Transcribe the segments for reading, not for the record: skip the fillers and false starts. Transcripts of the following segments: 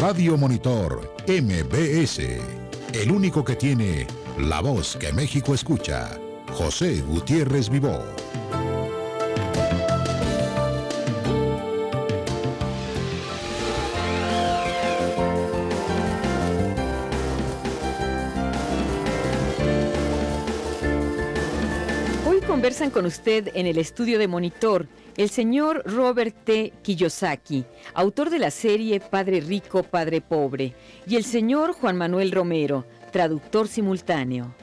Radio Monitor MBS, el único que tiene la voz que México escucha, José Gutiérrez Vivó. Hoy conversan con usted en el estudio de Monitor el señor Robert T. Kiyosaki, autor de la serie Padre Rico, Padre Pobre, y el señor Juan Manuel Romero, traductor simultáneo.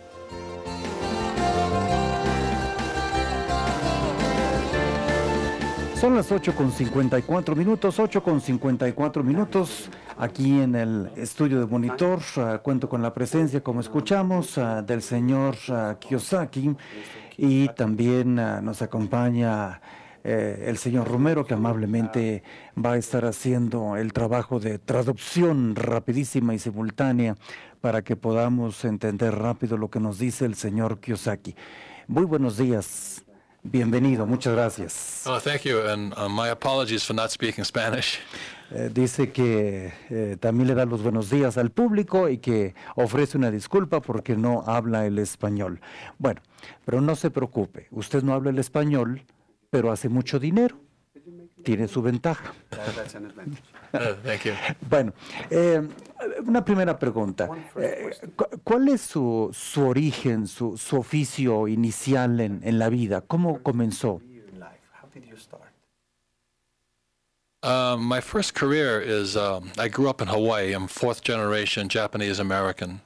Son las 8:54 minutos, 8:54 minutos, aquí en el estudio de Monitor. Cuento con la presencia, como escuchamos, del señor Kiyosaki, y también nos acompaña el señor Romero, que amablemente va a estar haciendo el trabajo de traducción rapidísima y simultánea para que podamos entender rápido lo que nos dice el señor Kiyosaki. Muy buenos días. Bienvenido, muchas gracias. Oh, thank you, and my apologies for not speaking Spanish. Dice que también le da los buenos días al público y que ofrece una disculpa porque no habla el español. Bueno, pero no se preocupe, usted no habla el español, pero hace mucho dinero. Tiene su ventaja. Thank you. Bueno, una primera pregunta. ¿Cuál es su origen, su oficio inicial en la vida? ¿Cómo comenzó? My first career is, I grew up in Hawaii. I'm fourth generation Japanese American.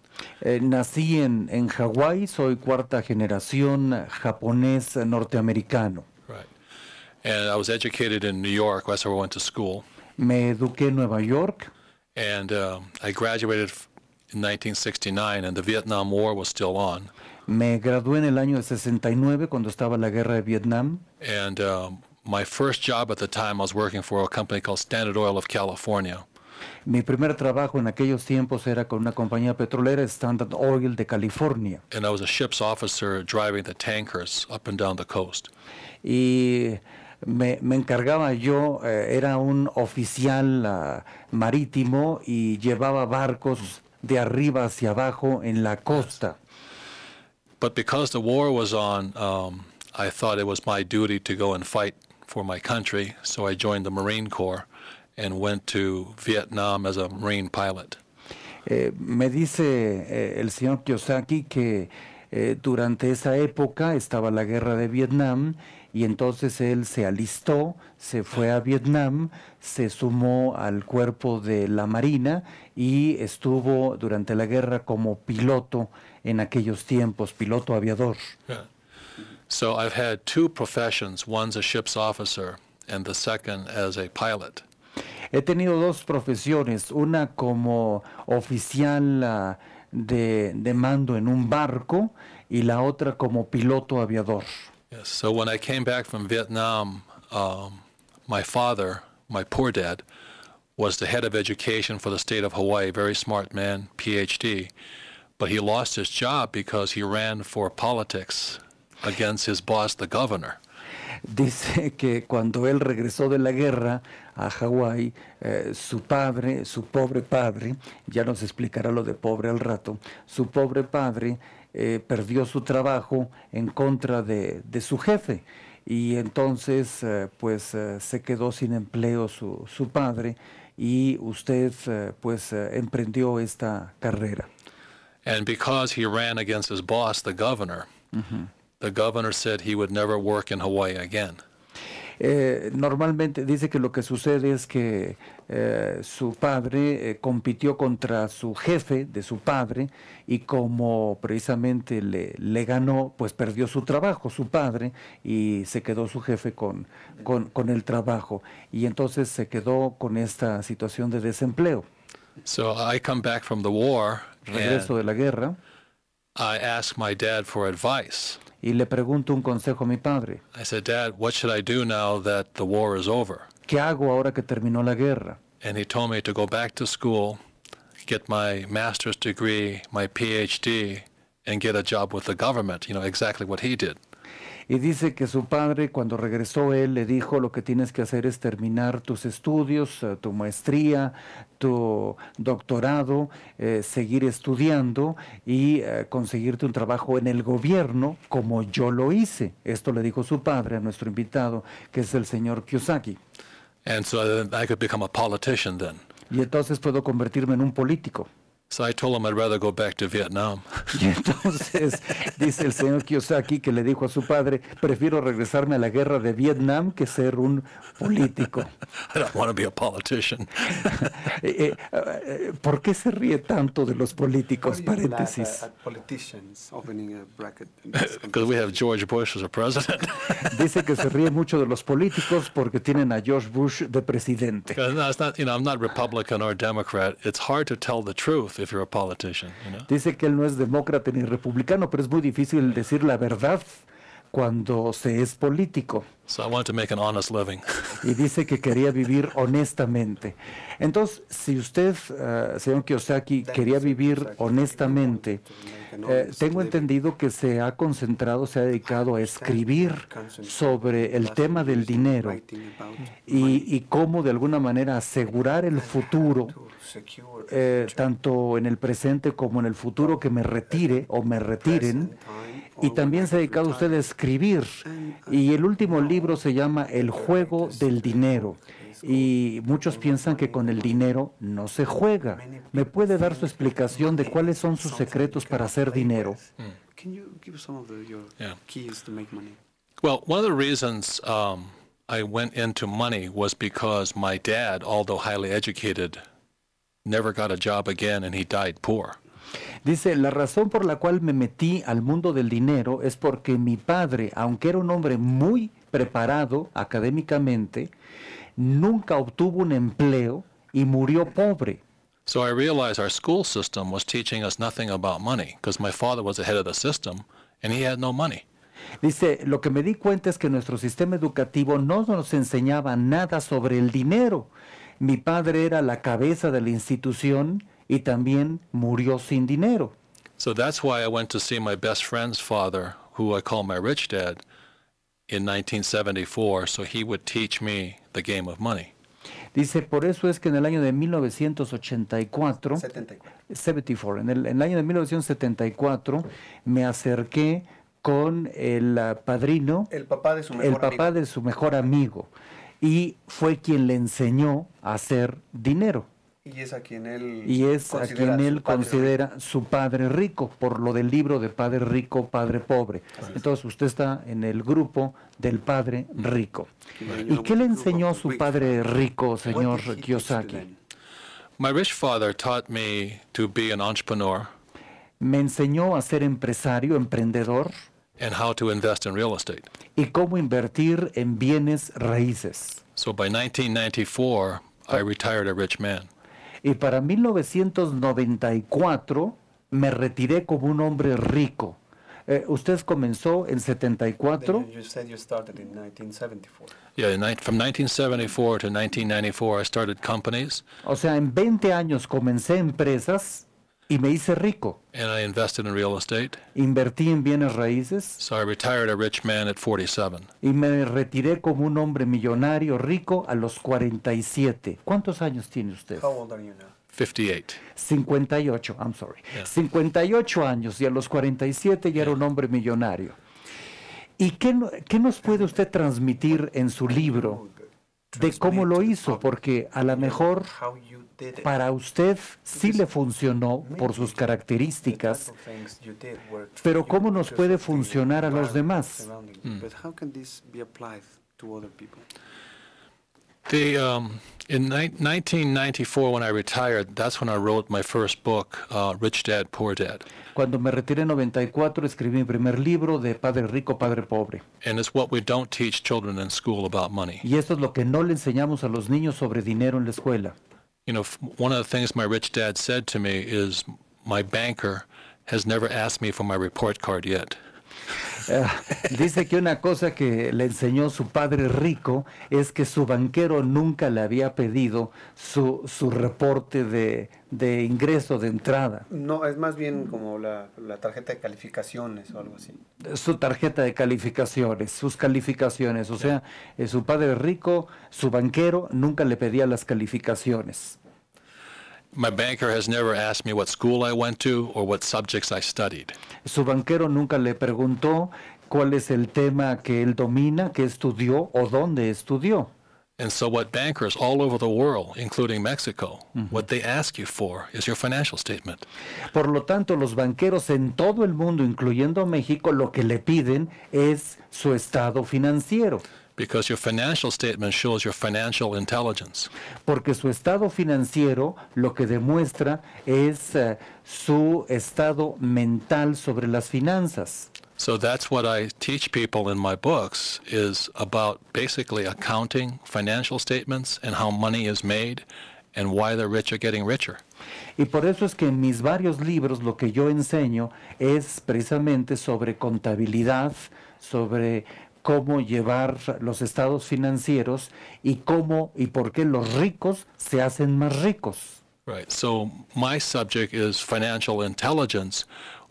Nací en Hawái, soy cuarta generación japonés norteamericano. Right. And I was educated in New York. That's where I went to school. Me eduqué en Nueva York. And I graduated in 1969, and the Vietnam War was still on. Me gradué en el año de 69, cuando estaba la guerra de Vietnam. And my first job at the time, I was working for a company called Standard Oil of California. Mi primer trabajo en aquellos tiempos era con una compañía petrolera, Standard Oil de California. And I was a ship's officer driving the tankers up and down the coast. Y me encargaba yo, era un oficial marítimo y llevaba barcos de arriba hacia abajo en la costa. But because the war was on, I thought it was my duty to go and fight for my country, so I joined the Marine Corps and went to Vietnam as a Marine pilot. Me dice el señor Kiyosaki que durante esa época estaba la guerra de Vietnam, y entonces él se alistó, se fue a Vietnam, se sumó al cuerpo de la Marina y estuvo durante la guerra como piloto en aquellos tiempos, piloto aviador. Yeah. So I've had two professions. One's a ship's officer and the second as a pilot. He tenido dos profesiones, una como oficial de mando en un barco y la otra como piloto aviador. Yes. So when I came back from Vietnam, my father, my poor dad, was the head of education for the state of Hawaii, very smart man, PhD, but he lost his job because he ran for politics against his boss, the governor. Dice que cuando él regresó de la guerra a Hawái, su padre, su pobre padre, ya nos explicará lo de pobre al rato, su pobre padre perdió su trabajo en contra de su jefe, y entonces se quedó sin empleo su padre, y usted emprendió esta carrera. And because he ran against his boss, the governor, the governor said he would never work in Hawaii again. Normalmente dice que lo que sucede es que su padre compitió contra su jefe de su padre, y como precisamente le ganó, pues perdió su trabajo, su padre, y se quedó su jefe con el trabajo, y entonces se quedó con esta situación de desempleo. So I come back from the war, Regreso de la guerra, I asked my dad for advice. y le pregunto un consejo a mi padre. I said, Dad, what should I do now that the war is over? ¿Qué hago ahora que terminó la guerra? And he told me to go back to school, get my master's degree, my PhD, and get a job with the government, exactly what he did. Y dice que su padre, cuando regresó él, le dijo: lo que tienes que hacer es terminar tus estudios, tu maestría, tu doctorado, seguir estudiando y conseguirte un trabajo en el gobierno como yo lo hice. Esto le dijo su padre a nuestro invitado, que es el señor Kiyosaki. And so I could become a politician then. Y entonces puedo convertirme en un político. So I told him I'd rather go back to Vietnam. Y entonces dice el señor Kiyosaki que le dijo a su padre: prefiero regresarme a la guerra de Vietnam que ser un político. I don't want to be a politician. ¿Por qué se ríe tanto de los políticos? Paréntesis. Because we have George Bush as a president. Dice que se ríe mucho de los políticos porque tienen a George Bush de presidente. No, it's not, I'm not Republican or Democrat. It's hard to tell the truth if you're a politician, Dice que él no es demócrata ni republicano, pero es muy difícil decir la verdad cuando se es político. So I wanted to make an honest living. Y dice que quería vivir honestamente. Entonces, si usted, señor Kiyosaki, quería vivir honestamente, tengo entendido que se ha concentrado, se ha dedicado a escribir sobre el tema del dinero y cómo de alguna manera asegurar el futuro, tanto en el presente como en el futuro, que me retire o me retiren. Y también se ha dedicado usted a escribir. Y el último libro se llama El juego del dinero. Y muchos piensan que con el dinero no se juega. ¿Me puede dar su explicación de cuáles son sus secretos para hacer dinero? Well, one of the reasons I went into money was because my dad, although highly educated, never got a job again and he died poor. Dice: la razón por la cual me metí al mundo del dinero es porque mi padre, aunque era un hombre muy preparado académicamente, nunca obtuvo un empleo y murió pobre. So I realized our school system was teaching us nothing about money because my father was the head of the system and he had no money. Dice: lo que me di cuenta es que nuestro sistema educativo no nos enseñaba nada sobre el dinero. Mi padre era la cabeza de la institución y también murió sin dinero. So that's why I went to see my best friend's father, who I call my rich dad, in 1974, so he would teach me the game of money. Dice: por eso es que en el año de 1984, 74, en el año de 1974, me acerqué con el padrino, el papá de su mejor amigo, y fue quien le enseñó a hacer dinero. Y es a quien él considera su padre rico, por lo del libro de Padre Rico, Padre Pobre. Entonces usted está en el grupo del Padre Rico. ¿Y qué le enseñó su padre rico, señor Kiyosaki? My rich father taught me to be an entrepreneur. Me enseñó a ser empresario, emprendedor. And how to invest in real estate. Y cómo invertir en bienes raíces. So by 1994, I retired a rich man. Y para 1994 me retiré como un hombre rico. ¿Usted comenzó en 74? You said you started in 1974. Yeah, from 1974 to 1994, I started companies. O sea, en 20 años comencé empresas y me hice rico. And I invested in real estate. Invertí en bienes raíces. So I retired a rich man at 47. Y me retiré como un hombre millonario rico a los 47. ¿Cuántos años tiene usted? How old are you now? 58. 58, I'm sorry. Yeah. 58 años y a los 47 ya era un hombre millonario. ¿Y qué nos puede usted transmitir en su libro de cómo lo hizo? Porque a lo mejor para usted sí le funcionó por sus características, pero ¿cómo nos puede funcionar a los demás? In 1994, when I retired, that's when I wrote my first book, Rich Dad, Poor Dad. Cuando me retiré en 94, escribí mi primer libro de Padre Rico, Padre Pobre. And it's what we don't teach children in school about money. Y esto es lo que no le enseñamos a los niños sobre dinero en la escuela. You know, one of the things my rich dad said to me is, my banker has never asked me for my report card yet. Dice que una cosa que le enseñó su padre rico es que su banquero nunca le había pedido su reporte de ingreso de entrada. No, es más bien como la tarjeta de calificaciones o algo así. Su tarjeta de calificaciones, sus calificaciones. O sea, su padre rico, su banquero, nunca le pedía las calificaciones. My banker has never asked me what school I went to or what subjects I studied. Su banquero nunca le preguntó cuál es el tema que él domina, que estudió o dónde estudió. And so what bankers all over the world, including Mexico, what they ask you for is your financial statement. Por lo tanto, los banqueros en todo el mundo, incluyendo México, lo que le piden es su estado financiero. Because your financial statement shows your financial intelligence. Porque su estado financiero lo que demuestra es su estado mental sobre las finanzas. So that's what I teach people in my books is about basically accounting, financial statements, and how money is made and why the rich are getting richer. Y por eso es que en mis varios libros lo que yo enseño es precisamente sobre contabilidad, sobre cómo llevar los estados financieros y cómo y por qué los ricos se hacen más ricos. Right. So my subject is financial intelligence,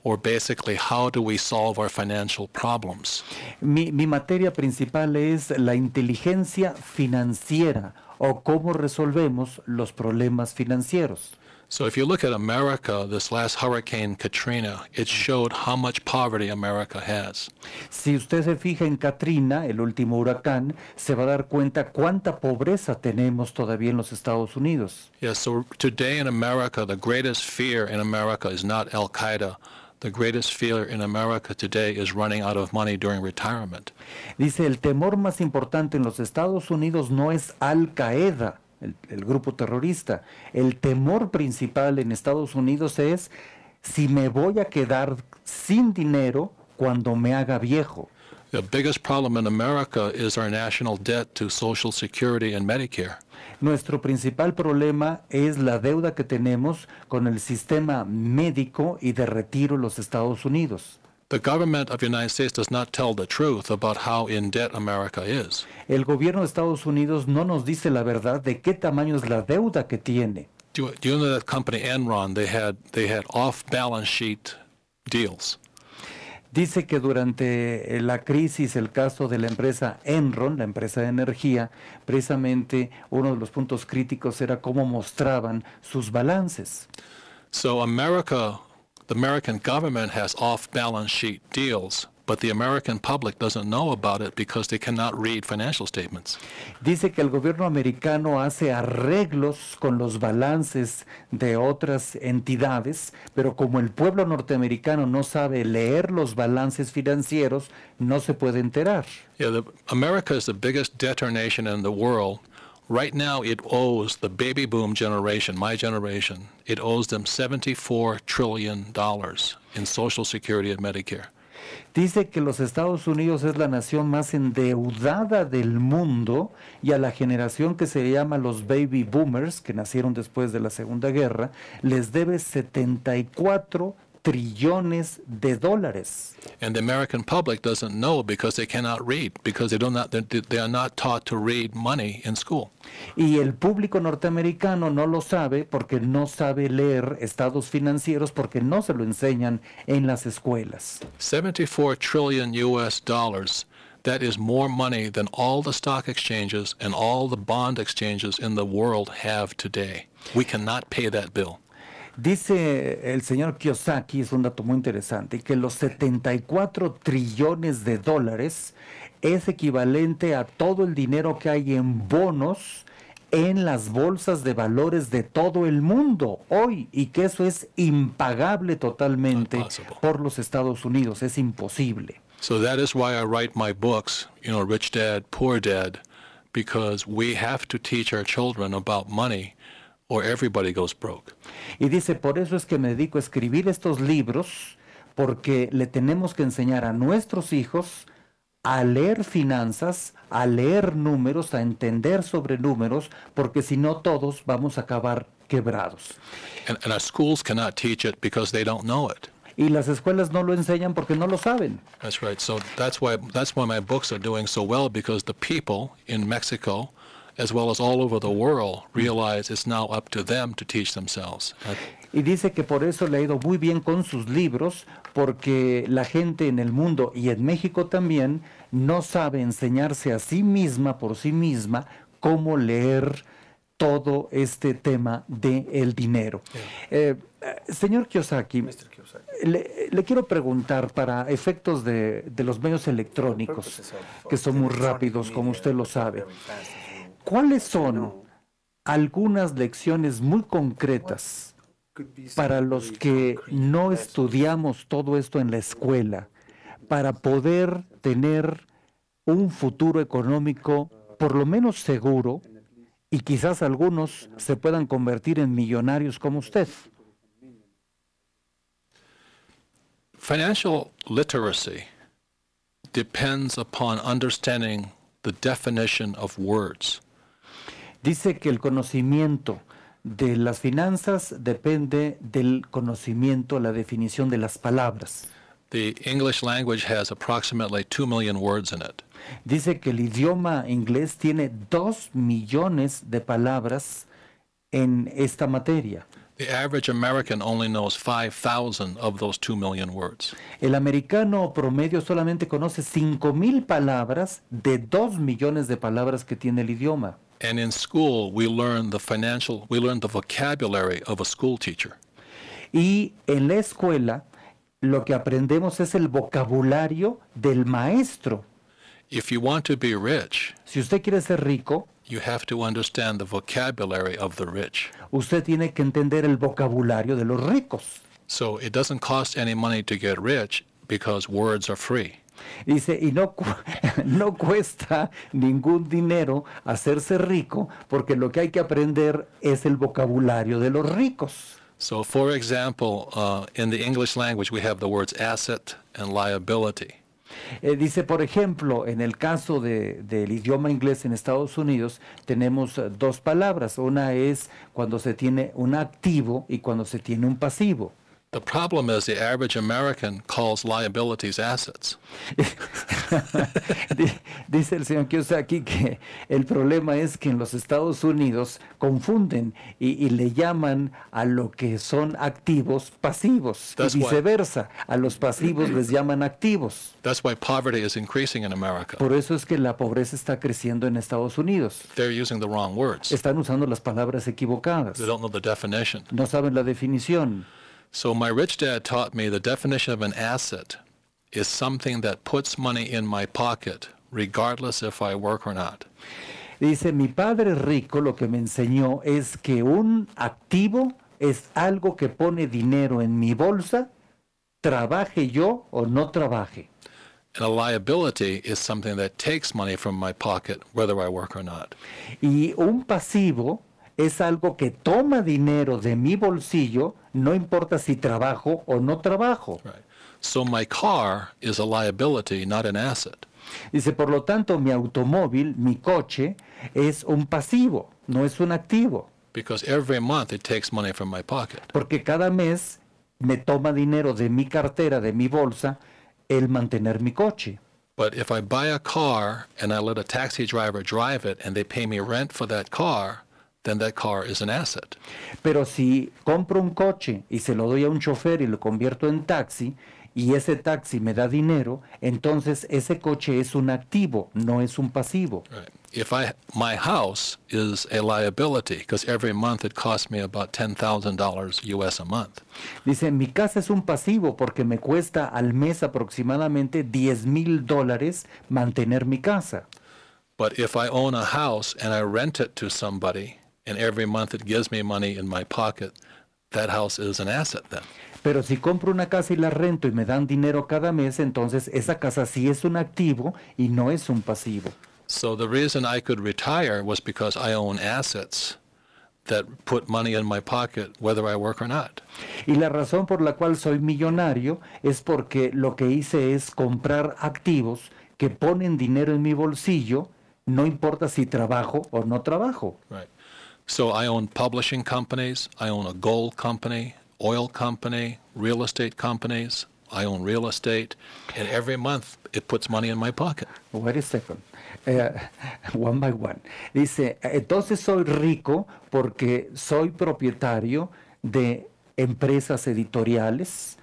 or basically how do we solve our financial problems. Mi materia principal es la inteligencia financiera o cómo resolvemos los problemas financieros. So if you look at America, this last Hurricane Katrina, it showed how much poverty America has. Si usted se fija en Katrina, el último huracán, se va a dar cuenta cuánta pobreza tenemos todavía en los Estados Unidos. Yes, so today in America, the greatest fear in America is not Al-Qaeda. The greatest fear in America today is running out of money during retirement. Dice, el temor más importante en los Estados Unidos no es Al-Qaeda, el grupo terrorista. El temor principal en Estados Unidos es si me voy a quedar sin dinero cuando me haga viejo. The biggest problem in America is our national debt to Social Security and Medicare. Nuestro principal problema es la deuda que tenemos con el sistema médico y de retiro en los Estados Unidos. The government of the United States does not tell the truth about how in debt America is. El gobierno de Estados Unidos no nos dice la verdad de qué tamaño es la deuda que tiene. Do you know that company Enron, they had off-balance sheet deals? Dice que durante la crisis, el caso de la empresa Enron, la empresa de energía, precisamente uno de los puntos críticos era cómo mostraban sus balances. So the American government has off-balance sheet deals, but the American public doesn't know about it because they cannot read financial statements. Dice que el gobierno americano hace arreglos con los balances de otras entidades, pero como el pueblo norteamericano no sabe leer los balances financieros, no se puede enterar. Yeah, America is the biggest debtor nation in the world. Right now, it owes the baby boom generation, my generation, it owes them $74 trillion in Social Security and Medicare. Dice que los Estados Unidos es la nación más endeudada del mundo y a la generación que se llama los baby boomers, que nacieron después de la Segunda Guerra, les debe 74 trillones de dólares. And the American public doesn't know because they cannot read, because they are not taught to read money in school. Y el público norteamericano no lo sabe porque no sabe leer estados financieros porque no se lo enseñan en las escuelas. 74 trillion US dollars. That is more money than all the stock exchanges and all the bond exchanges in the world have today. We cannot pay that bill. Dice el señor Kiyosaki, es un dato muy interesante, que los 74 trillones de dólares es equivalente a todo el dinero que hay en bonos en las bolsas de valores de todo el mundo hoy, y que eso es impagable totalmente por los Estados Unidos, es imposible. So that is why I write my books, Rich Dad, Poor Dad, because we have to teach our children about money or everybody goes broke. Y dice, por eso es que me dedico a escribir estos libros, porque le tenemos que enseñar a nuestros hijos a leer finanzas, a leer números, a entender sobre números, porque si no todos vamos a acabar quebrados. And our schools cannot teach it because they don't know it. Y las escuelas no lo enseñan porque no lo saben. That's right. So that's why my books are doing so well, because the people in Mexico, as well as all over the world, realize it's now up to them to teach themselves. Y dice que por eso le ha ido muy bien con sus libros, porque la gente en el mundo y en México también no sabe enseñarse a sí misma, por sí misma, cómo leer todo este tema del dinero. Señor Kiyosaki, le quiero preguntar, para efectos de los medios electrónicos, que son muy rápidos, como usted lo sabe, ¿cuáles son algunas lecciones muy concretas para los que no estudiamos todo esto en la escuela, para poder tener un futuro económico por lo menos seguro, y quizás algunos se puedan convertir en millonarios como usted? Financial literacy depends upon understanding the definition of words. Dice que el conocimiento de las finanzas depende del conocimiento, la definición de las palabras. The English language has approximately 2 million words in it. Dice que el idioma inglés tiene 2 millones de palabras en esta materia. The average American only knows 5,000 of those 2 million words. El americano promedio solamente conoce 5,000 palabras de 2 millones de palabras que tiene el idioma. And in school, we learn the vocabulary of a school teacher. Y en la escuela, lo que aprendemos es el vocabulario del maestro. If you want to be rich, Si usted quiere ser rico, you have to understand the vocabulary of the rich. usted tiene que entender el vocabulario de los ricos. So it doesn't cost any money to get rich because words are free. Dice, y no cuesta ningún dinero hacerse rico, porque lo que hay que aprender es el vocabulario de los ricos. So for example, in the English language, we have the words asset and liability. Dice, por ejemplo, en el caso del idioma inglés en Estados Unidos, tenemos 2 palabras. Una es cuando se tiene un activo y cuando se tiene un pasivo. The problem is the average American calls liabilities assets. Dice el señor Kiyosaki que el problema es que en los Estados Unidos confunden y le llaman a lo que son activos pasivos, y viceversa. A los pasivos les llaman activos. That's why poverty is increasing in America. Por eso es que la pobreza está creciendo en Estados Unidos. They're using the wrong words. Están usando las palabras equivocadas. They don't know the definition. No saben la definición. So my rich dad taught me the definition of an asset is something that puts money in my pocket, regardless if I work or not. Dice, mi padre rico lo que me enseñó es que un activo es algo que pone dinero en mi bolsa, trabaje yo o no trabaje. And a liability is something that takes money from my pocket, whether I work or not. Y un pasivo es algo que toma dinero de mi bolsillo, no importa si trabajo o no trabajo. Right. So my car is a liability, not an asset. Dice, por lo tanto, mi automóvil, mi coche, es un pasivo, no es un activo. Because every month it takes money from my pocket. Porque cada mes me toma dinero de mi cartera, de mi bolsa, el mantener mi coche. But if I buy a car and I let a taxi driver drive it and they pay me rent for that car, then that car is an asset. Pero si compro un coche y se lo doy a un chofer y lo convierto en taxi, y ese taxi me da dinero, entonces ese coche es un activo, no es un pasivo. Right. If my house is a liability, because every month it costs me about $10,000 US a month. Dice, mi casa es un pasivo porque me cuesta al mes aproximadamente $10,000 mantener mi casa. But if I own a house and I rent it to somebody, and every month it gives me money in my pocket, that house is an asset then. Pero si compro una casa y la rento y me dan dinero cada mes, entonces esa casa sí es un activo y no es un pasivo. So the reason I could retire was because I own assets that put money in my pocket whether I work or not. Y la razón por la cual soy millonario es porque lo que hice es comprar activos que ponen dinero en mi bolsillo, no importa si trabajo o no trabajo. Right. So I own publishing companies, I own a gold company, oil company, real estate companies. I own real estate, and every month it puts money in my pocket. Wait a second. One by one. Dice, entonces soy rico porque soy propietario de empresas editoriales,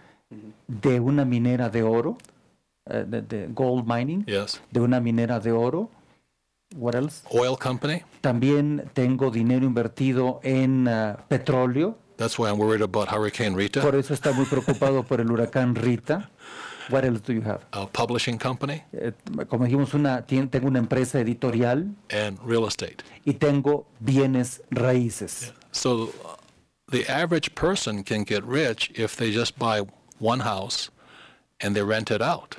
de una minera de oro, de gold mining, Yes. de una minera de oro. What else? Oil company. También tengo dinero invertido en petróleo. That's why I'm worried about Hurricane Rita. Por eso está muy preocupado por el huracán Rita. What else do you have? A publishing company Como dijimos, tengo una empresa editorial and real estate. y tengo bienes raíces. So the average person can get rich if they just buy one house and they rent it out.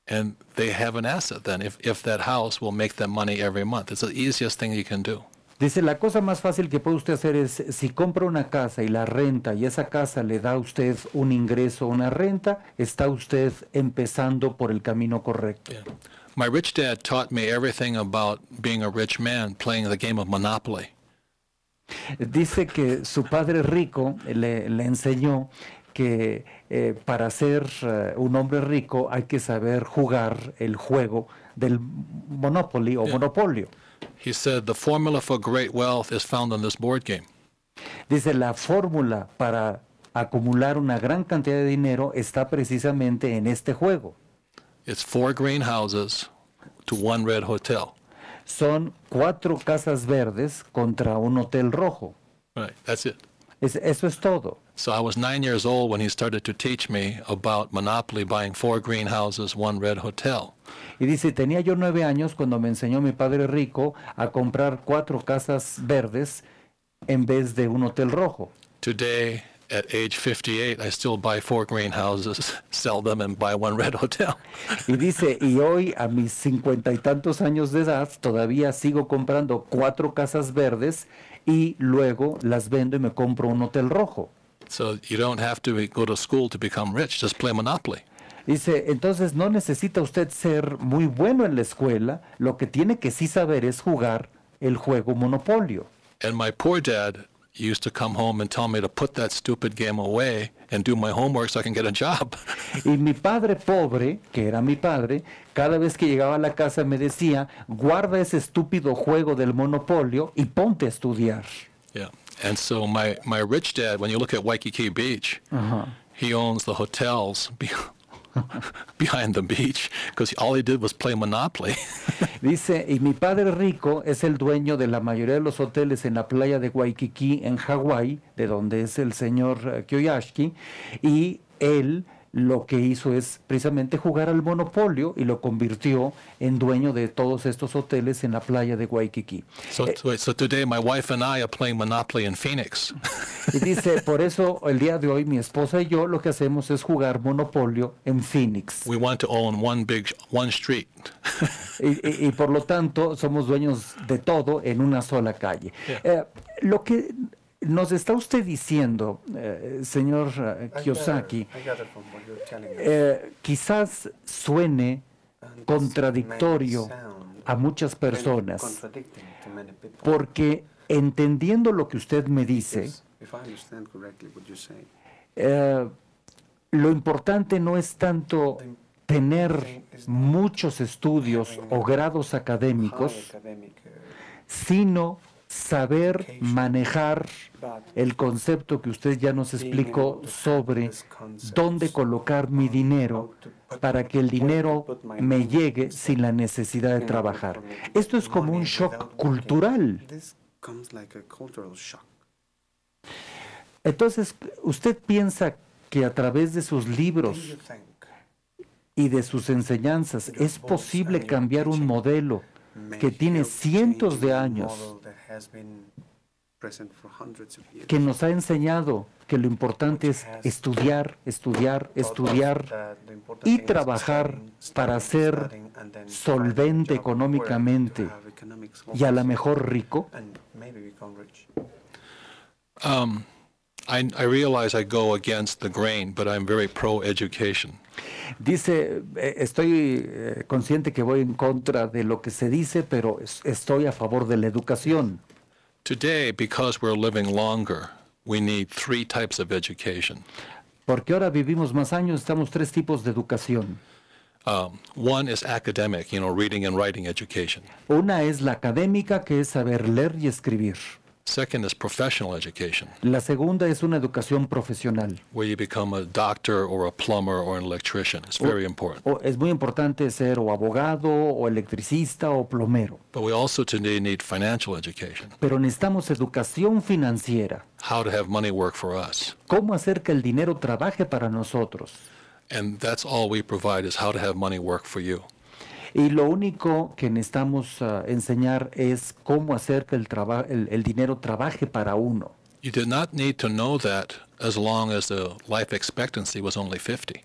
And they have an asset then if that house will make them money every month. It's the easiest thing you can do. Dice, la cosa más fácil que puede usted hacer es, si compra una casa y la renta y esa casa le da a usted un ingreso, una renta, está usted empezando por el camino correcto. Yeah. My rich dad taught me everything about being a rich man playing the game of Monopoly. Dice que su padre rico le enseñó que para ser un hombre rico hay que saber jugar el juego del Monopoly o monopolio. He said the formula for great wealth is found in this board game. Dice, la fórmula para acumular una gran cantidad de dinero está precisamente en este juego. It's 4 green houses to 1 red hotel. Son 4 casas verdes contra un hotel rojo. Right, that's it. Eso es todo. So I was 9 years old when he started to teach me about Monopoly, buying 4 green houses, 1 red hotel. Y dice, tenía yo 9 años cuando me enseñó mi padre rico a comprar 4 casas verdes en vez de un hotel rojo. Today, at age 58, I still buy 4 green houses, sell them, and buy 1 red hotel. Y dice, y hoy a mis 50 y tantos años de edad todavía sigo comprando 4 casas verdes y luego las vendo y me compro un hotel rojo. So you don't have to go to school to become rich. Just play Monopoly. Dice, entonces no necesita usted ser muy bueno en la escuela, lo que tiene que sí saber es jugar el juego Monopolio. And my poor dad used to come home and tell me to put that stupid game away and do my homework so I can get a job. Y mi padre pobre, que era mi padre, cada vez que llegaba a la casa me decía, guarda ese estúpido juego del Monopolio y ponte a estudiar. Yeah. And so my rich dad, when you look at Waikiki Beach, he owns the hotels behind the beach because all he did was play Monopoly. Dice, y mi padre rico es el dueño de la mayoría de los hoteles en la playa de Waikiki, en Hawái, de donde es el señor Kiyoshi, y él lo que hizo es precisamente jugar al Monopolio y lo convirtió en dueño de todos estos hoteles en la playa de Waikiki. So today my wife and I are playing Monopoly in Phoenix. Y dice, por eso el día de hoy mi esposa y yo lo que hacemos es jugar Monopolio en Phoenix. We want to own one street. Y por lo tanto somos dueños de todo en una sola calle. Lo que nos está usted diciendo, señor Kiyosaki, quizás suene contradictorio a muchas personas, porque entendiendo lo que usted me dice, lo importante no es tanto tener muchos estudios o grados académicos, sino saber manejar el concepto que usted ya nos explicó sobre dónde colocar mi dinero para que el dinero me llegue sin la necesidad de trabajar. Esto es como un shock cultural. Entonces, ¿usted piensa que a través de sus libros y de sus enseñanzas es posible cambiar un modelo que tiene cientos de años, que nos ha enseñado que lo importante es estudiar, estudiar, estudiar y trabajar para ser solvente económicamente y a lo mejor rico? I realize I go against the grain, but I'm very pro-education. Dice, estoy consciente que voy en contra de lo que se dice, pero estoy a favor de la educación. Today, because we're living longer, we need 3 types of education. Porque ahora vivimos más años, estamos 3 tipos de educación. One is academic, reading and writing education. Una es la académica, que es saber leer y escribir. Second is professional education, La segunda es una educación profesional. where you become a doctor or a plumber or an electrician. It's very important. Es muy importante ser o abogado, o electricista, o plomero. But we also today need financial education, Pero necesitamos educación financiera. how to have money work for us. ¿Cómo hacer que el dinero trabaje para nosotros? And that's all we provide is how to have money work for you. Y lo único que necesitamos enseñar es cómo hacer que el dinero trabaje para uno. You did not need to know that as long as the life expectancy was only 50.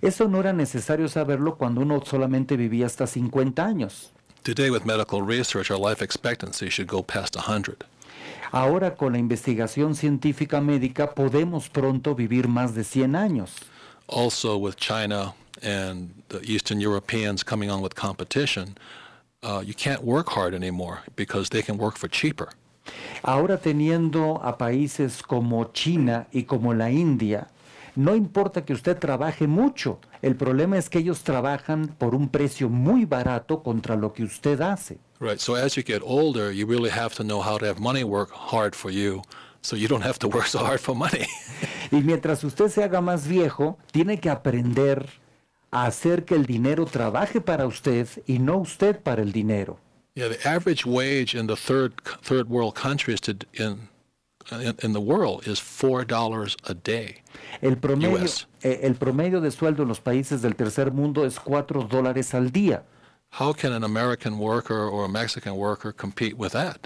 Eso no era necesario saberlo cuando uno solamente vivía hasta 50 años. Today, with medical research, our life expectancy should go past 100. Ahora con la investigación científica médica podemos pronto vivir más de 100 años. Also, with China and the Eastern Europeans coming on with competition, you can't work hard anymore because they can work for cheaper. Ahora teniendo a países como China y como la India, no importa que usted trabaje mucho, el problema es que ellos trabajan por un precio muy barato contra lo que usted hace. Right. So as you get older, you really have to know how to have money work hard for you, so you don't have to work so hard for money. Y mientras usted se haga más viejo, tiene que aprender a hacer que el dinero trabaje para usted y no usted para el dinero. Yeah, the average wage in the third world countries in the world is $4 a day. El promedio, US. el promedio de sueldo en los países del tercer mundo es $4 al día. How can an American worker or a Mexican worker compete with that,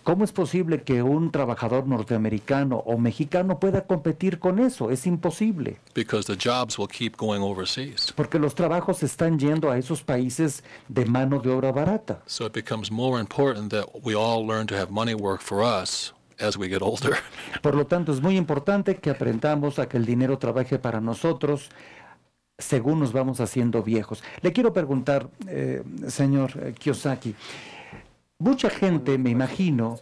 ¿Cómo es posible que un trabajador norteamericano o mexicano pueda competir con eso? Es imposible, Because the jobs will keep going overseas. porque los trabajos están yendo a esos países de mano de obra barata. So it becomes more important that we all learn to have money work for us as we get older. Por lo tanto, es muy importante que aprendamos a que el dinero trabaje para nosotros según nos vamos haciendo viejos. Le quiero preguntar, señor Kiyosaki, mucha gente, me imagino,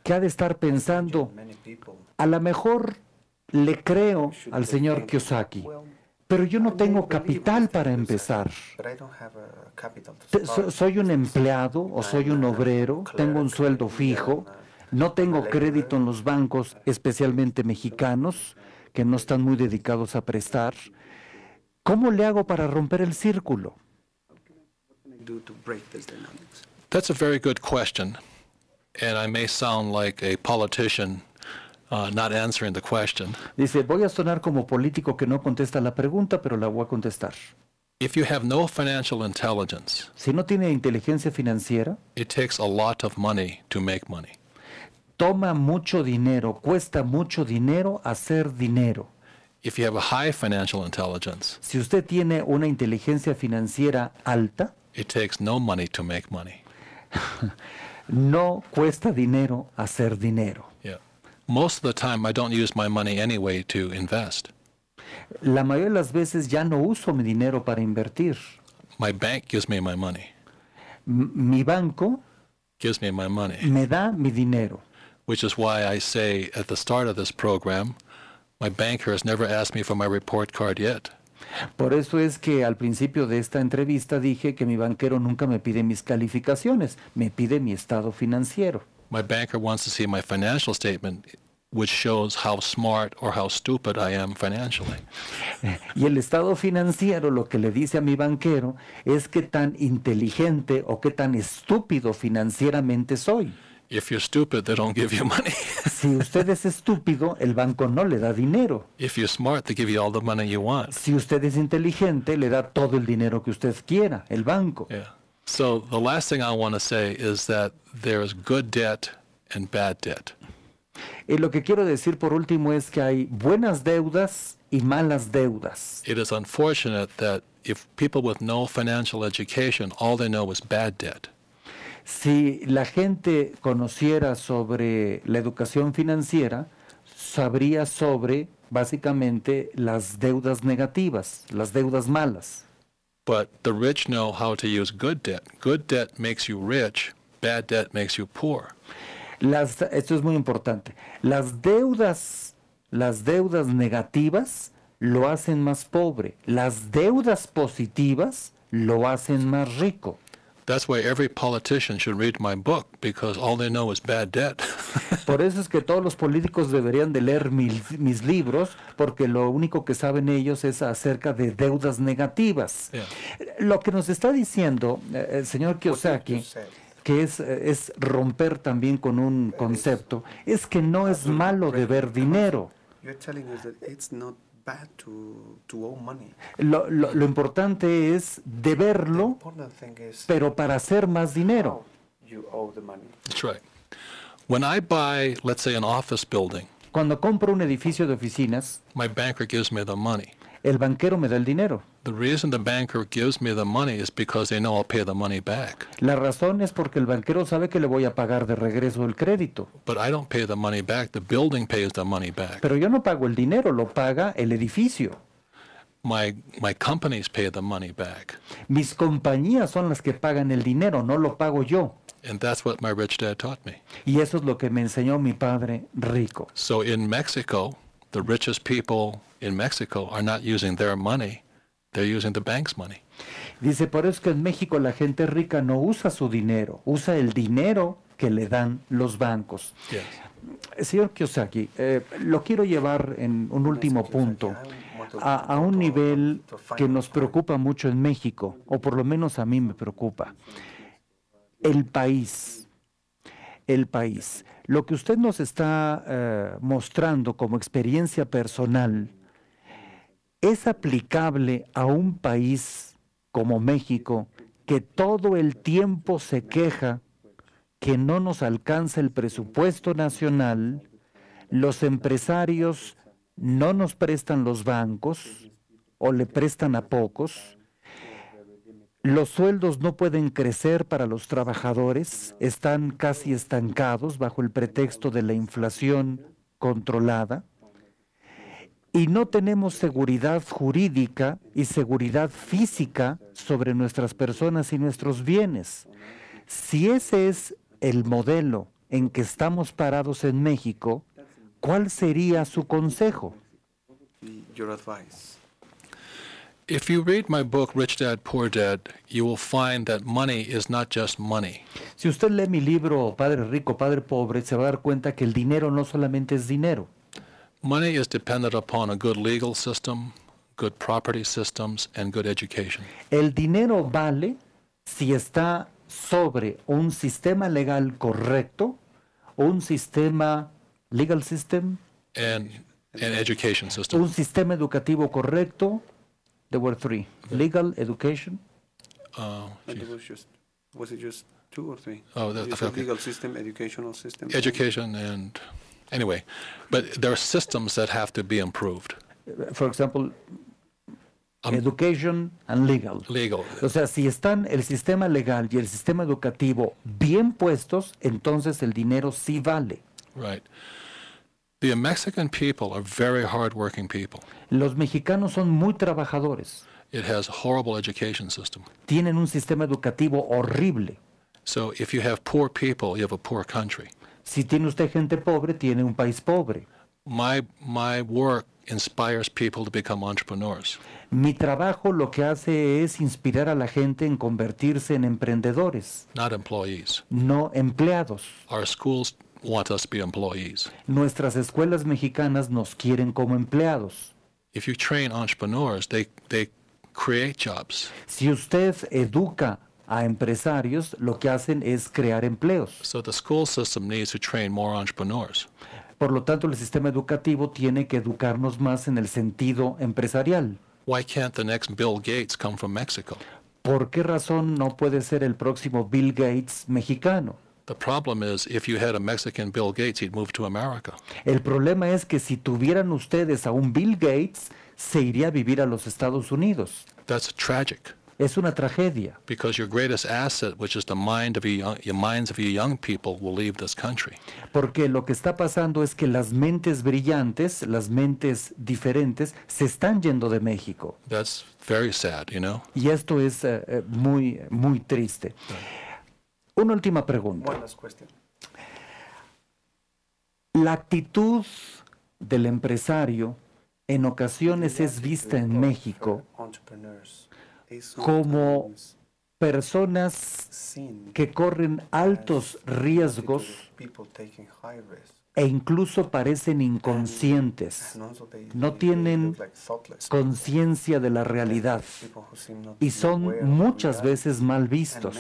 que ha de estar pensando, a lo mejor le creo al señor Kiyosaki, pero yo no tengo capital para empezar. Soy un empleado o soy un obrero, tengo un sueldo fijo, no tengo crédito en los bancos, especialmente mexicanos, que no están muy dedicados a prestar. ¿Cómo le hago para romper el círculo? That's a very good question. And I may sound like a politician not answering the question. Dice, voy a sonar como político que no contesta la pregunta, pero la voy a contestar. If you have no financial intelligence, Si no tiene inteligencia financiera, it takes a lot of money to make money. toma mucho dinero, cuesta mucho dinero hacer dinero. If you have a high financial intelligence, Si usted tiene una inteligencia financiera alta, it takes no money to make money. no cuesta dinero hacer dinero. Yeah. Most of the time, I don't use my money anyway to invest. La mayoría de las veces ya no uso mi dinero para invertir. My bank gives me my money, Mi banco gives me my money, me da mi dinero. which is why I say at the start of this program, my banker has never asked me for my report card yet. Por eso es que al principio de esta entrevista dije que mi banquero nunca me pide mis calificaciones, me pide mi estado financiero. My banker wants to see my financial statement, which shows how smart or how stupid I am financially. Y el estado financiero lo que le dice a mi banquero es qué tan inteligente o qué tan estúpido financieramente soy. If you're stupid, they don't give you money. Si usted es estúpido, el banco no le da dinero. If you're smart, they give you all the money you want. Si usted es inteligente, le da todo el dinero que usted quiera, el banco. Yeah. So the last thing I want to say is that there's good debt and bad debt. Y lo que quiero decir por último es que hay buenas deudas y malas deudas. It is unfortunate that if people with no financial education, all they know is bad debt. Si la gente conociera sobre la educación financiera, sabría sobre básicamente las deudas negativas, las deudas malas. But the rich know how to use good debt. Good debt makes you rich. Bad debt makes you poor. Esto es muy importante. Las deudas negativas lo hacen más pobre. Las deudas positivas lo hacen más rico. That's why every politician should read my book, because all they know is bad debt. Por eso es que todos los políticos deberían de leer mis libros, porque lo único que saben ellos es acerca de deudas negativas. Yeah. Lo que nos está diciendo el señor Kiyosaki, que es romper también con un concepto, es que no es malo deber dinero. You're telling us that it's not bad to owe money. Lo importante es deberlo, Important thing is pero para hacer más dinero. how you owe the money. That's right. When I buy, let's say, an office building, Cuando compro un edificio de oficinas, my banker gives me the money. el banquero me da el dinero. The reason the banker gives me the money is because they know I'll pay the money back. La razón es porque el banquero sabe que le voy a pagar de regreso el crédito. But I don't pay the money back. The building pays the money back. Pero yo no pago el dinero, lo paga el edificio. My companies pay the money back. Mis compañías son las que pagan el dinero, no lo pago yo. And that's what my rich dad taught me. Y eso es lo que me enseñó mi padre rico. So in Mexico, the richest people in Mexico are not using their money. They're using the bank's money. Dice, por eso es que en México la gente rica no usa su dinero, usa el dinero que le dan los bancos. Yes. Señor Kiyosaki, lo quiero llevar en un último punto a un nivel que nos preocupa mucho en México, o por lo menos a mí me preocupa. El país. Lo que usted nos está mostrando como experiencia personal es aplicable a un país como México, que todo el tiempo se queja que no nos alcanza el presupuesto nacional, los empresarios no nos prestan los bancos o le prestan a pocos, los sueldos no pueden crecer para los trabajadores, están casi estancados bajo el pretexto de la inflación controlada, y no tenemos seguridad jurídica y seguridad física sobre nuestras personas y nuestros bienes. Si ese es el modelo en que estamos parados en México, ¿cuál sería su consejo? Your advice. If you read my book, Rich Dad, Poor Dad, you will find that money is not just money. Si usted lee mi libro Padre Rico, Padre Pobre, se va a dar cuenta que el dinero no solamente es dinero. Money is dependent upon a good legal system, good property systems, and good education. El dinero vale si está sobre un sistema legal correcto, un sistema, legal system, And education system. un sistema educativo correcto. There were three. Legal, education. And it was it just two or three? Oh, You that's said okay. legal system, educational system. Education and anyway, but there are systems that have to be improved. For example, education and legal. Legal. O sea, si están el sistema legal y el sistema educativo bien puestos, entonces el dinero sí vale. Right. The Mexican people are very hardworking people. Los mexicanos son muy trabajadores. It has a horrible education system. Tienen un sistema educativo horrible. So if you have poor people, you have a poor country. Si tiene usted gente pobre, tiene un país pobre. My work inspires people to become entrepreneurs. Mi trabajo lo que hace es inspirar a la gente en convertirse en emprendedores, Not employees. no empleados. Our schools want us to be employees. Nuestras escuelas mexicanas nos quieren como empleados. If you train entrepreneurs, they create jobs. Si usted educa a empresarios, lo que hacen es crear empleos. So the school system needs to train more entrepreneurs. Por lo tanto, el sistema educativo tiene que educarnos más en el sentido empresarial. Why can't the next Bill Gates come from Mexico? ¿Por qué razón no puede ser el próximo Bill Gates mexicano? The problem is, if you had a Mexican Bill Gates, he'd move to America. El problema es que si tuvieran ustedes a un Bill Gates, se iría a vivir a los Estados Unidos. That's tragic, Es una tragedia, because your greatest asset, which is the minds of your young people, will leave this country. porque lo que está pasando es que las mentes brillantes, las mentes diferentes, se están yendo de México. That's very sad, you know? Y esto es muy, muy triste. Una última pregunta. One last question. La actitud del empresario en ocasiones es vista en México como personas que corren altos riesgos e incluso parecen inconscientes, no tienen conciencia de la realidad y son muchas veces mal vistos.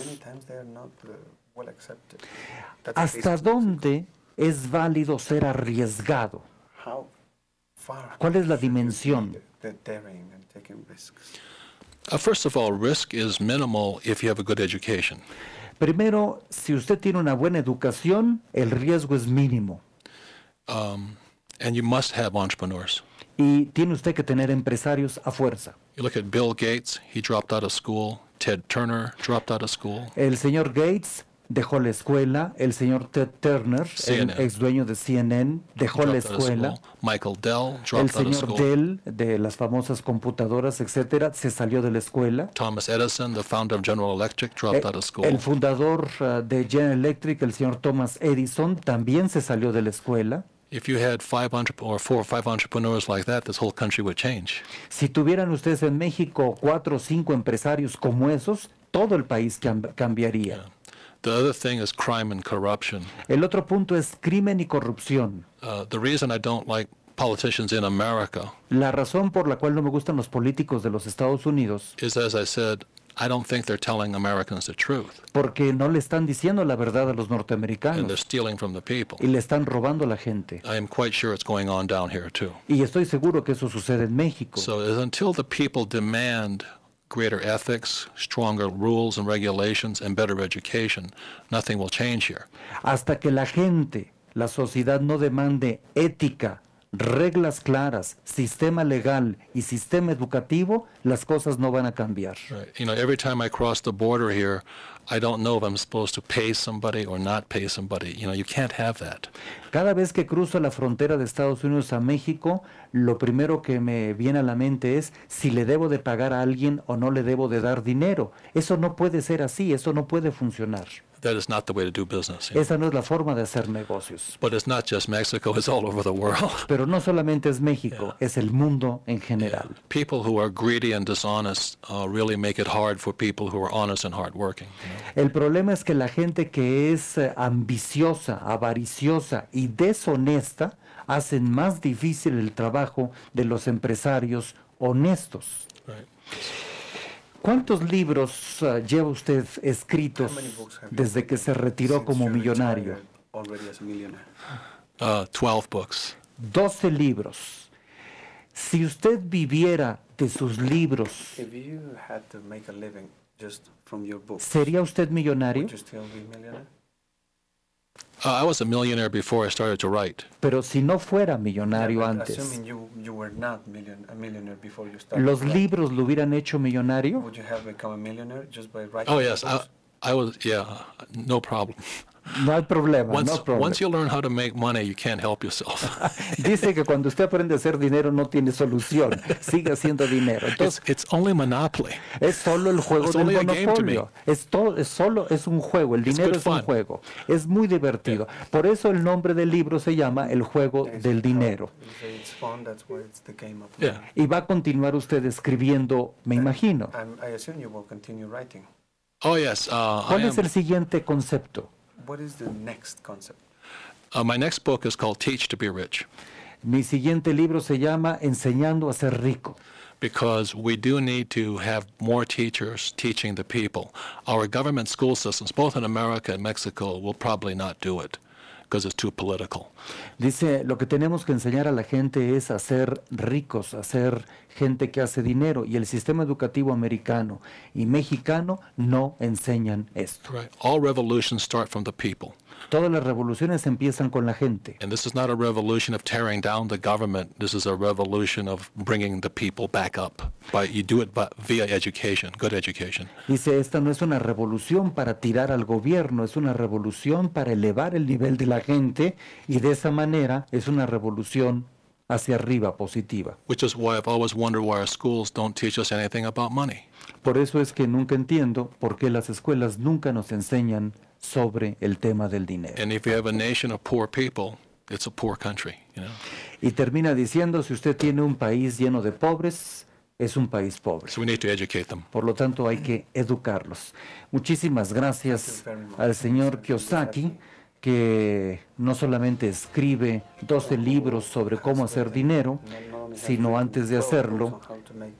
¿Hasta dónde es válido ser arriesgado? ¿Cuál es la dimensión? First of all, risk is minimal if you have a good education. Primero, si usted tiene una buena educación, el riesgo es mínimo. And you must have entrepreneurs. Y tiene usted que tener empresarios a fuerza. You look at Bill Gates, he dropped out of school. Ted Turner dropped out of school. El señor Gates dejó la escuela. El señor Ted Turner, el ex dueño de CNN, dejó la escuela. Michael Dell dropped out of school. El señor Dell, de las famosas computadoras, etcétera, se salió de la escuela. Thomas Edison, the founder of General Electric, dropped out of school. El fundador de General Electric, el señor Thomas Edison, también se salió de la escuela. If you had 4 or 5 entrepreneurs like that, this whole country would change. Si tuvieran ustedes en México 4 o 5 empresarios como esos, todo el país cambiaría. Yeah. The other thing is crime and corruption. El otro punto es crimen y corrupción. The reason I don't like politicians in America La razón por la cual no me gustan los políticos de los Estados Unidos is, as I said, I don't think they're telling Americans the truth. Porque no le están diciendo la verdad a los And they're norteamericanos stealing from the people. y le están robando a la gente. I am quite sure it's going on down here too. Y estoy seguro que eso sucede en México. So until the people demand greater ethics, stronger rules and regulations, and better education, nothing will change here. Hasta que la gente, la sociedad no demande ética, reglas claras, sistema legal y sistema educativo, las cosas no van a cambiar. Right. You know, every time I cross the border here, I don't know if I'm supposed to pay somebody or not pay somebody. You know, you can't have that. Cada vez que cruzo la frontera de Estados Unidos a México, lo primero que me viene a la mente es si le debo de pagar a alguien o no le debo de dar dinero. Eso no puede ser así, eso no puede funcionar. That is not the way to do business. You know? Esa no es la forma de hacer negocios. But it's not just Mexico, it's all over the world. Pero no solamente es México, es el mundo en general. People who are greedy and dishonest really make it hard for people who are honest and hardworking. El problema es que la gente que es ambiciosa, avariciosa y deshonesta hacen más difícil el trabajo de los empresarios honestos. Right. ¿Cuántos libros lleva usted escritos desde que se retiró como millonario? 12 books. 12 libros. Si usted viviera de sus libros, If you had to make a living just from your books, ¿sería usted millonario? would you still be a millionaire? I was a millionaire before I started to write. Pero si no fuera millonario But antes, assuming you were not a millionaire before you started, ¿los writing, libros lo hubieran hecho millonario? would you have become a millionaire just by writing? Oh, yes. books? I was, yeah, no problem. No hay problema, Once, no problema. once you learn how to make money, you can't help yourself. Dice que cuando usted aprende a hacer dinero no tiene solución, sigue haciendo dinero. Entonces, It's only monopoly. es solo el juego It's del only a game to me. monopolio. Es un juego, el It's dinero good es un fun. juego. Es muy divertido. Por eso el nombre del libro se llama El juego del dinero. You say it's fun, that's why it's the game of Yeah. money. Y va a continuar usted escribiendo, me imagino. I assume you will continue writing. Oh, yes. ¿Cuál es el siguiente concepto? What is the next concept? My next book is called Teach to be Rich, Mi siguiente libro se llama Enseñando a ser rico. because we do need to have more teachers teaching the people. Our government school systems, both in America and Mexico, will probably not do it because it's too political. Dice, lo que tenemos que enseñar a la gente es a ser ricos, a ser gente que hace dinero. Y el sistema educativo americano y mexicano no enseñan esto. Right. All revolutions start from the people. Todas las revoluciones empiezan con la gente. And this is not a revolution of tearing down the government. This is a revolution of bringing the people back up. You do it via education, good education. Dice, esta no es una revolución para tirar al gobierno, es una revolución para elevar el nivel de la gente y de esa manera es una revolución hacia arriba, positiva. Which is why I've always wondered why our schools don't teach us anything about money. Por eso es que nunca entiendo por qué las escuelas nunca nos enseñan sobre el tema del dinero. And if you have a nation of poor people, it's a poor country, Y termina diciendo, si usted tiene un país lleno de pobres, es un país pobre. So we need to educate them. Por lo tanto, hay que educarlos. Muchísimas gracias al señor Kiyosaki, que no solamente escribe 12 libros sobre cómo hacer dinero, sino antes de hacerlo,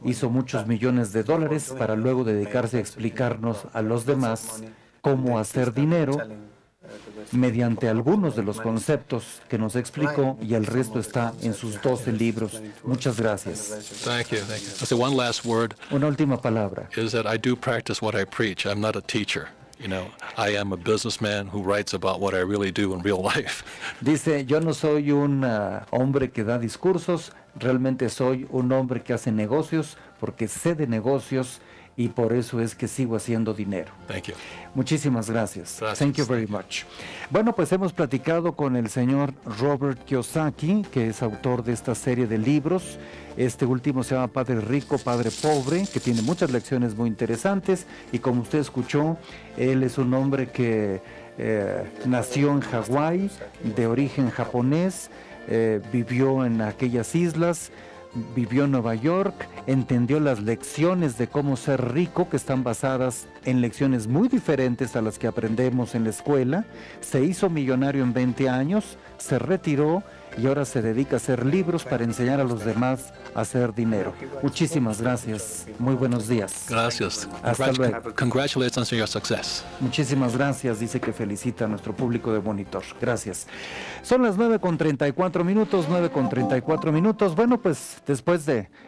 hizo muchos millones de dólares para luego dedicarse a explicarnos a los demás cómo hacer dinero mediante algunos de los conceptos que nos explicó, y el resto está en sus 12 libros. Muchas gracias. Thank you. Thank you. I'll say one last word Una última palabra. is that I do practice what I preach. I'm not a teacher. I am a businessman who writes about what I really do in real life. Dice, yo no soy un hombre que da discursos, realmente soy un hombre que hace negocios, porque sé de negocios y por eso es que sigo haciendo dinero. Thank you. Muchísimas gracias. Gracias. Thank you very much. Bueno, pues hemos platicado con el señor Robert Kiyosaki, que es autor de esta serie de libros. Este último se llama Padre Rico, Padre Pobre, que tiene muchas lecciones muy interesantes, y como usted escuchó, él es un hombre que nació en Hawái, de origen japonés, vivió en aquellas islas, vivió en Nueva York, entendió las lecciones de cómo ser rico, que están basadas en lecciones muy diferentes a las que aprendemos en la escuela. Se hizo millonario en 20 años, se retiró y ahora se dedica a hacer libros para enseñar a los demás a hacer dinero. Muchísimas gracias. Muy buenos días. Gracias. Hasta luego. Congratulations on your success. Muchísimas gracias. Dice que felicita a nuestro público de Monitor. Gracias. Son las 9:34 minutos, 9:34 minutos. Bueno, pues después de